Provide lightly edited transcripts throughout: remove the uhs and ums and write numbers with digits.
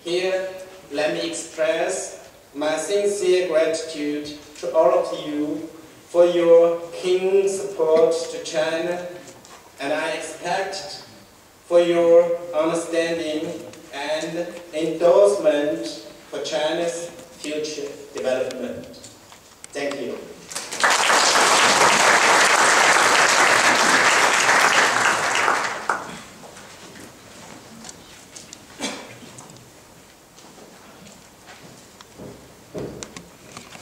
Here, let me express my sincere gratitude to all of you for your keen support to China, and I expect for your understanding and endorsement for China's future development. Thank you.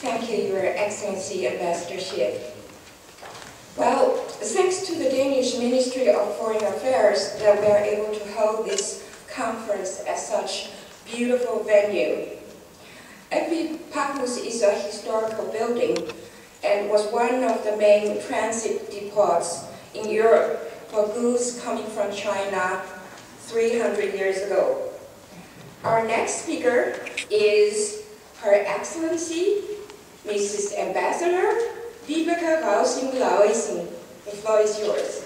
Thank you, Your Excellency Ambassadorship. Well, thanks to the Danish Ministry of Foreign Affairs that we are able to hold this conference at such beautiful venue. FCPAE is a historical building and was one of the main transit depots in Europe for goods coming from China 300 years ago. Our next speaker is Her Excellency Mrs. Ambassador Vibeke Rausing-Lauisen. The floor is yours.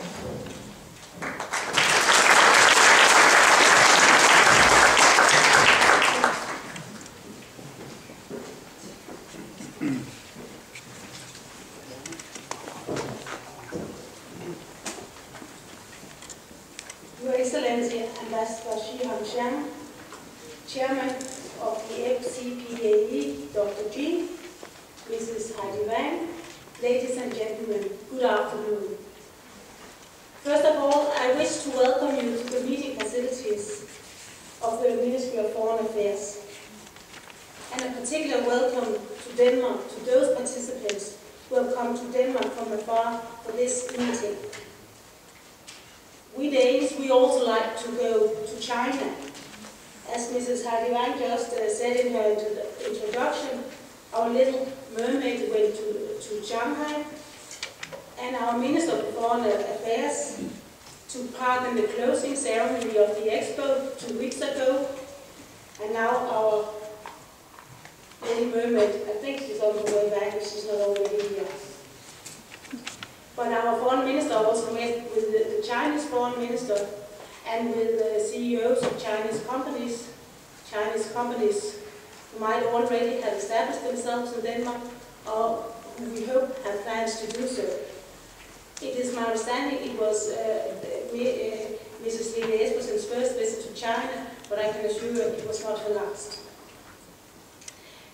Your Excellency Ambassador Xi Hongxiang, Chairman of the FCPAE, Dr. G, Mrs. Heidi Wang, ladies and gentlemen, good afternoon. First of all, I wish to welcome you to the meeting facilities of the Ministry of Foreign Affairs, and a particular welcome to Denmark, to those participants who have come to Denmark from afar for this meeting. We Danes, we also like to go to China. As Mrs. Heidi Wang just said in her introduction, our little mermaid went to Shanghai, and our Minister of Foreign Affairs took part in the closing ceremony of the expo 2 weeks ago, and now our little mermaid, I think she's on her way back, if she's not already here. But our Foreign Minister also met with the Chinese Foreign Minister and with the CEOs of Chinese companies who might already have established themselves in Denmark, or who we hope have plans to do so. It is my understanding it was Mrs. Lene Espersen's first visit to China, but I can assure you it was not her last.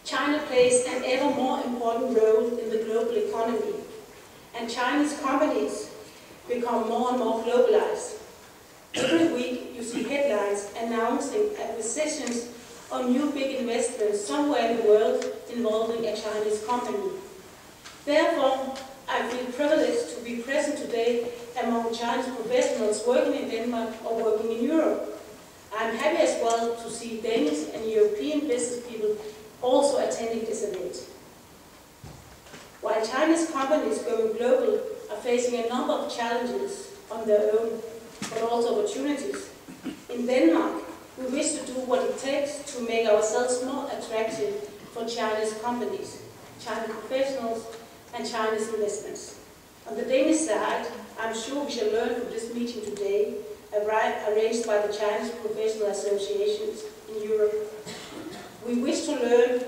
China plays an ever more important role in the global economy, and Chinese companies become more and more globalized. Every week you see headlines announcing acquisitions or new big investments somewhere in the world involving a Chinese company. Therefore, I feel privileged to be present today among Chinese professionals working in Denmark or working in Europe. I am happy as well to see Danish and European business people also attending this event. While Chinese companies going global are facing a number of challenges on their own, but also opportunities, in Denmark we wish to do what it takes to make ourselves more attractive for Chinese companies, Chinese professionals and Chinese investments. On the Danish side, I'm sure we shall learn from this meeting today, arranged by the Chinese Professional Associations in Europe. We wish to learn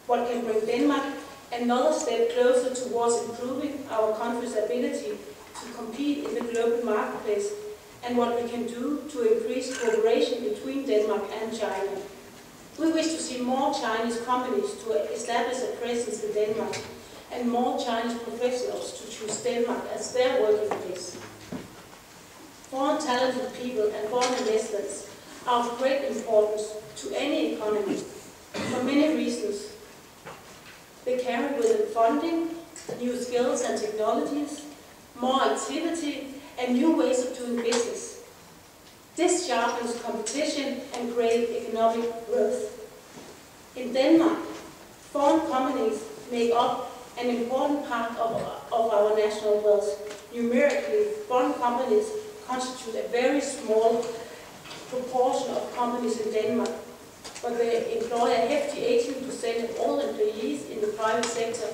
what can bring Denmark another step closer towards improving our country's ability to compete in the global marketplace, and what we can do to increase cooperation between Denmark and China. We wish to see more Chinese companies to establish a presence in Denmark, and more Chinese professionals to choose Denmark as their working place. Foreign talented people and foreign investments are of great importance to any economy, for many reasons. They carry with them funding, new skills and technologies, more activity, and new ways of doing business. This sharpens competition and creates economic growth. In Denmark, foreign companies make up an important part of our national wealth. Numerically, foreign companies constitute a very small proportion of companies in Denmark, but they employ a hefty 18% of all employees in the private sector,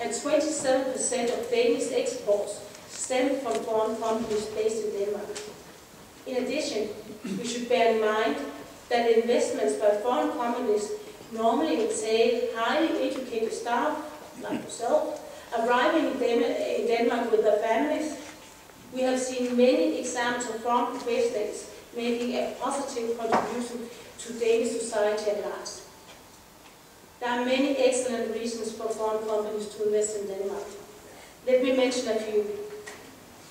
and 27% of Danish exports stem from foreign companies based in Denmark. In addition, we should bear in mind that investments by foreign companies normally entail highly educated staff, like yourself, arriving in Denmark with their families. We have seen many examples of foreign professionals making a positive contribution to Danish society at large. There are many excellent reasons for foreign companies to invest in Denmark. Let me mention a few.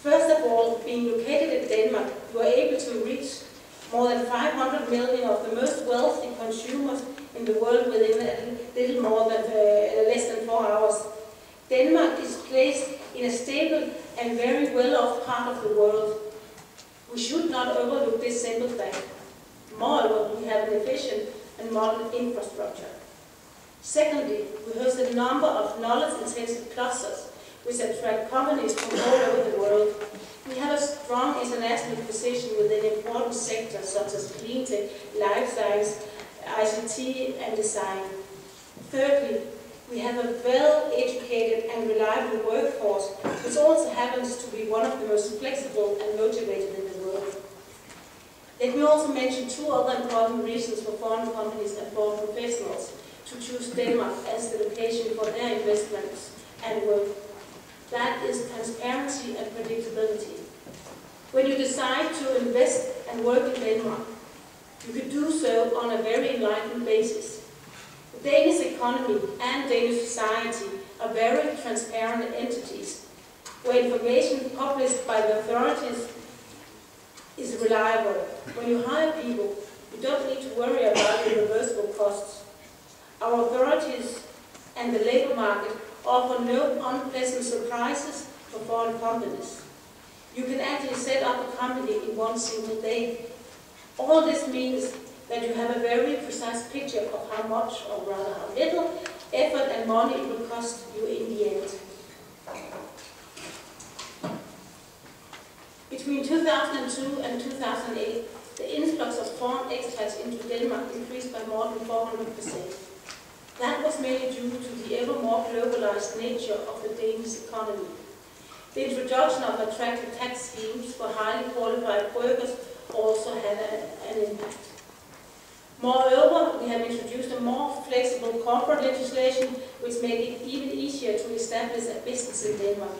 First of all, being located in Denmark, you are able to reach more than 500 million of the most wealthy consumers in the world within a little more than less than 4 hours. Denmark is placed in a stable and very well-off part of the world. We should not overlook this simple fact. Moreover, we have an efficient and modern infrastructure. Secondly, we host a number of knowledge-intensive clusters which attract companies from all over the world. We have a strong international position within important sectors such as clean tech, life science, ICT and design. Thirdly, we have a well-educated and reliable workforce, which also happens to be one of the most flexible and motivated in the world. Let me also mention two other important reasons for foreign companies and foreign professionals to choose Denmark as the location for their investments and work. That is transparency and predictability. When you decide to invest and work in Denmark, you could do so on a very enlightened basis. The Danish economy and Danish society are very transparent entities, where information published by the authorities is reliable. When you hire people, you don't need to worry about irreversible costs. Our authorities and the labor market offer no unpleasant surprises for foreign companies. You can actually set up a company in one single day. All this means that you have a very precise picture of how much, or rather how little, effort and money it will cost you in the end. Between 2002 and 2008, the influx of foreign expats into Denmark increased by more than 400%. That was mainly due to the ever more globalized nature of the Danish economy. The introduction of attractive tax schemes for highly qualified workers also had an impact. Moreover, we have introduced a more flexible corporate legislation which made it even easier to establish a business in Denmark.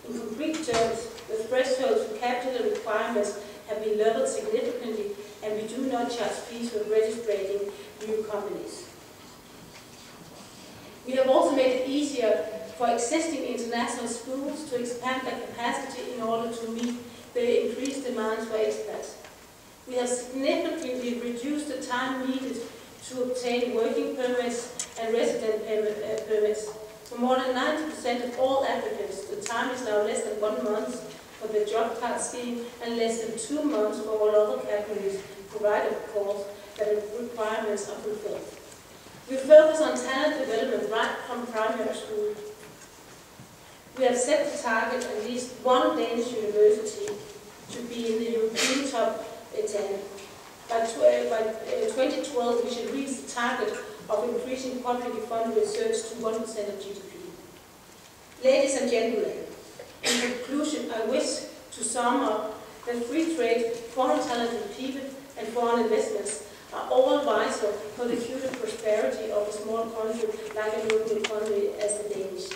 In concrete terms, the thresholds for capital requirements have been lowered significantly, and we do not charge fees for registering new companies. We have also made it easier for existing international schools to expand their capacity in order to meet the increased demands for expats. We have significantly reduced the time needed to obtain working permits and resident permits. For more than 90% of all applicants, the time is now less than 1 month for the job card scheme and less than 2 months for all other categories, provided, of course, that the requirements are fulfilled. We focus on talent development right from primary school. We have set the target at least one Danish university to be in the European top 10. By 2012, we should reach the target of increasing publicly funded research to 1% of GDP. Ladies and gentlemen, in conclusion, I wish to sum up that free trade, foreign talented people, and foreign investments are all vital for the future prosperity of a small country like a European economy as the Danish.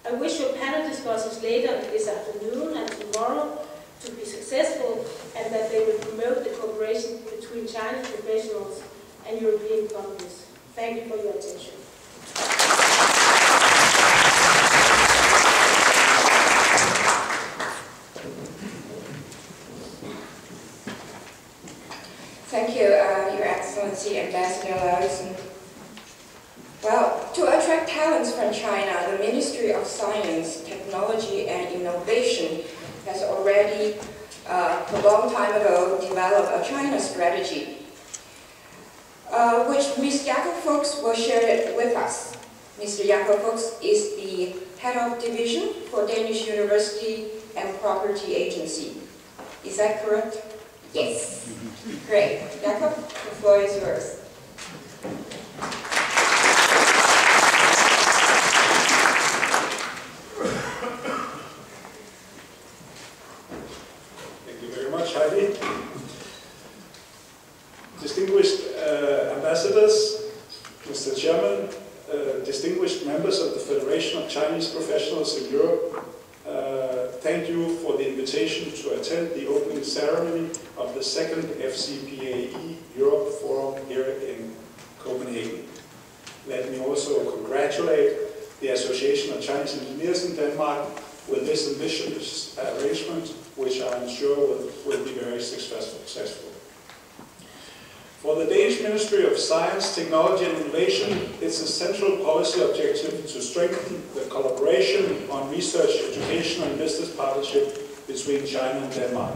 I wish your panel discussions later this afternoon and tomorrow to be successful, and that they will promote the cooperation between Chinese professionals and European companies. Thank you for your attention. Thank you, Your Excellency, Ambassador Lauritsen. Well, to attract talents from China, the Ministry of Science, Technology and Innovation has already, a long time ago, developed a China strategy, which Ms. Jakob Fuchs will share it with us. Mr. Jakob Fuchs is the head of division for Danish University and Property Agency. Is that correct? Yes. Great. Jakob, the floor is yours. Thank you very much, Heidi. distinguished ambassadors, Mr. Chairman, distinguished members of the Federation of Chinese Professionals in Europe, thank you for the invitation to attend the opening ceremony of the second FCPAE Europe Forum here in Copenhagen. Let me also congratulate the Association of Chinese Engineers in Denmark with this ambitious arrangement, which I'm sure will be very successful. For the Danish Ministry of Science, Technology and Innovation, it's a central policy objective to strengthen the collaboration on research, education and business partnership between China and Denmark.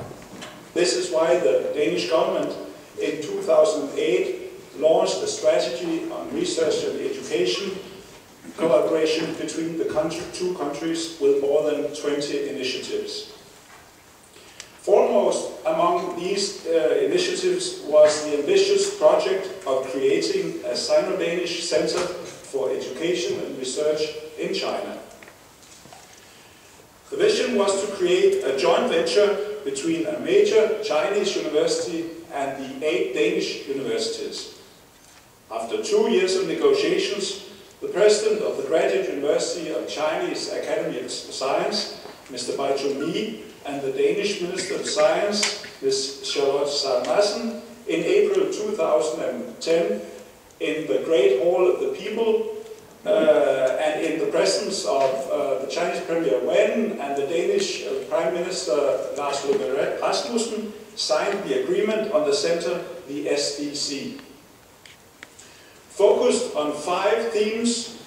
This is why the Danish government in 2008 launched a strategy on research and education collaboration between the two countries with more than 20 initiatives. Foremost among these initiatives was the ambitious project of creating a Sino-Danish Center for Education and Research in China. The vision was to create a joint venture between a major Chinese university and the 8 Danish universities. After 2 years of negotiations, the president of the Graduate University of Chinese Academy of Science, Mr. Bai Chun-mi, and the Danish Minister of Science, Ms. Charlotte Sarmassen, in April 2010, in the Great Hall of the People, and in the presence of the Chinese Premier Wen and the Danish Prime Minister Lars Løkke Rasmussen, signed the agreement on the center, the SDC. Focused on 5 themes,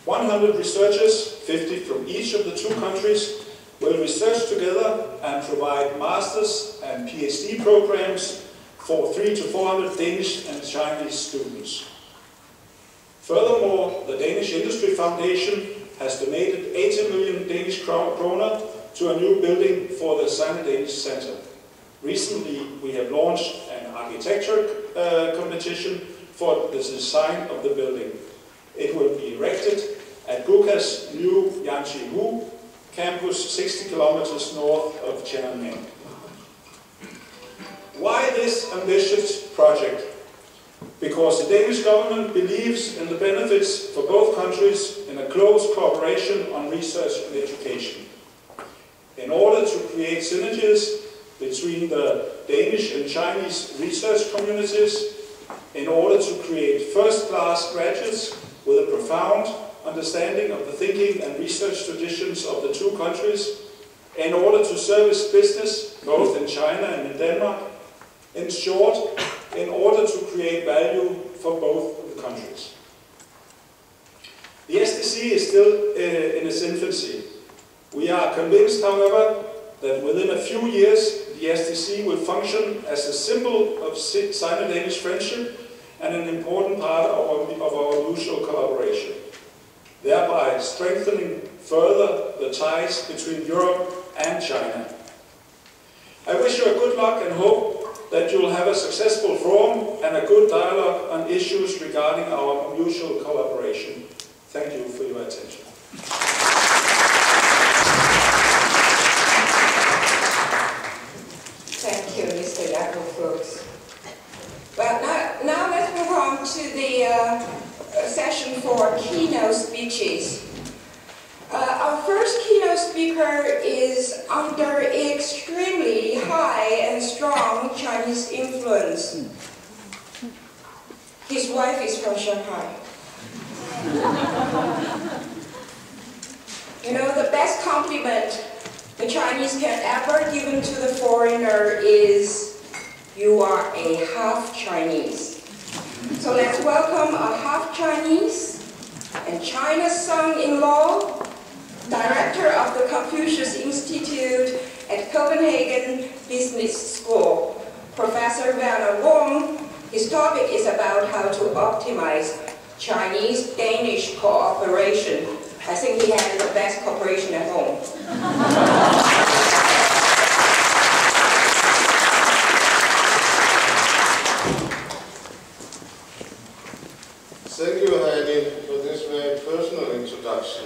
100 researchers, 50 from each of the 2 countries, will research together and provide master's and PhD programs for 300 to 400 Danish and Chinese students. Furthermore, the Danish Industry Foundation has donated 80 million Danish kroner to a new building for the Sino-Danish Center. Recently, we have launched an architecture competition for the design of the building. It will be erected at Guka's new Yangtze campus 60 kilometers north of Tiananmen. Why this ambitious project? Because the Danish government believes in the benefits for both countries in a close cooperation on research and education. In order to create synergies between the Danish and Chinese research communities, in order to create first-class graduates with a profound understanding of the thinking and research traditions of the 2 countries, in order to service business both in China and in Denmark. In short, in order to create value for both of the countries. The SDC is still in its infancy. We are convinced, however, that within a few years the SDC will function as a symbol of Sino-Danish friendship and an important part of our mutual collaboration, thereby strengthening further the ties between Europe and China. I wish you a good luck and hope that you will have a successful forum and a good dialogue on issues regarding our mutual collaboration. Thank you for your attention. Thank you, Mr. Jakob Fuchs. Well, now let's move on to the session for keynote speeches. Our first keynote speaker is under extremely high and strong Chinese influence. His wife is from Shanghai. You know, the best compliment the Chinese can ever give to the foreigner is, "You are a half Chinese." So let's welcome a half Chinese and China's son-in-law, Director of the Confucius Institute at Copenhagen Business School, Professor Werner Wong. His topic is about how to optimize Chinese-Danish cooperation. I think he has the best cooperation at home. Thank you, Heidi, for this very personal introduction.